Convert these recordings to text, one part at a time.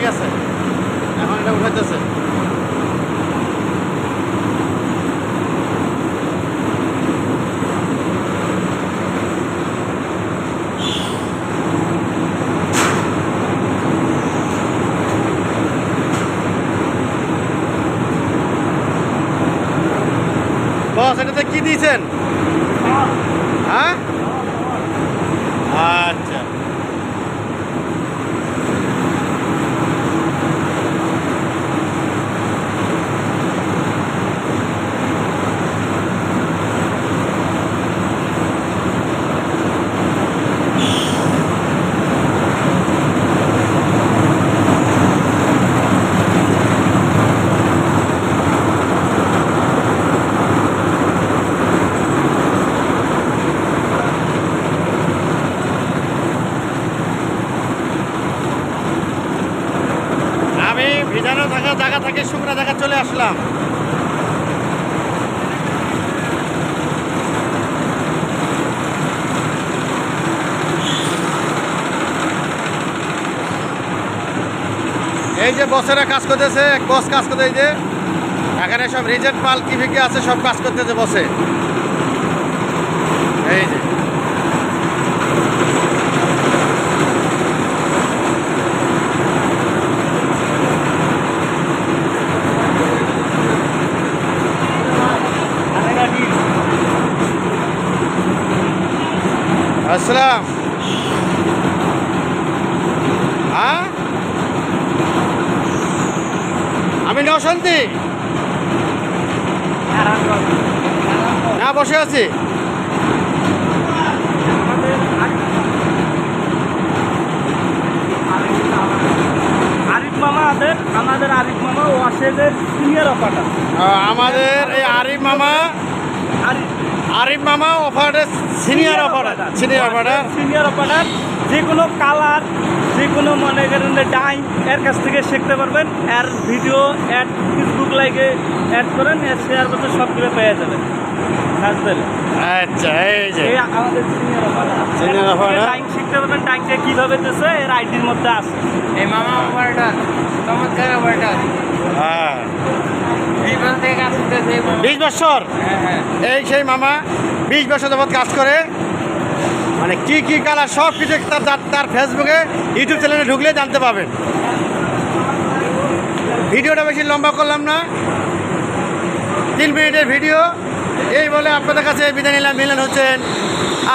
গেছে, এখন এটা উঠাইতেছে। বস এটাতে কি দিয়েছেন? হ্যাঁ, আচ্ছা। আমি ভিজানো থাকা জায়গা থেকে শুকনো জায়গা চলে আসলাম। এই যে বসেরা কাজ করতেছে, এক বস কাজ করতে, এই যে এখানে সব রিজেক্ট মাল কি ফিকে আছে সব কাজ করতেছে বসে। এই যে আসসালাম। হ্যাঁ, আমি নশান্তি না বসে আছি। আরিফ মামা আমাদের আরিফ মামা ওয়াশেদের সিনিয়র অপারেটর। আমাদের এই আরিফ মামা অপারেটর সিনিয়র অপারেটর। যে কোনো কালার, যে কোনো মনে করেন ডাইং এর কাছ থেকে শিখতে পারবেন। এর ভিডিও অ্যাড ফেসবুক লাইকে অ্যাড করেন, এর শেয়ার করতে সবগুলো পেয়ে যাবেন। আচ্ছা, এই যে আমাদের সিনিয়র অপারেটর ডাইং শিখতে পারবেন। ডাইংটা কীভাবে দিচ্ছে এর আইডির মধ্যে আছে। এই মামা অপারেটর চমৎকার অপারেটর। হ্যাঁ, 20 বছর থেকে কাজ করতেছে। 20 বছর। হ্যাঁ, এই সেই মামা 20 বছর যাবৎ কাজ করে। মানে কি কি কালার সব কিছু তার ফেসবুকে ইউটিউব চ্যানেলে ঢুকলে জানতে পাবেন। ভিডিওটা বেশি লম্বা করলাম না, 3 মিনিটের ভিডিও। এই বলে আপনাদের কাছে বিদায় নিলাম। মিলন হোসেন,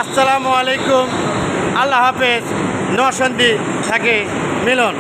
আসসালামু আলাইকুম, আল্লাহ হাফেজ। নশান্তি থাকে মিলন।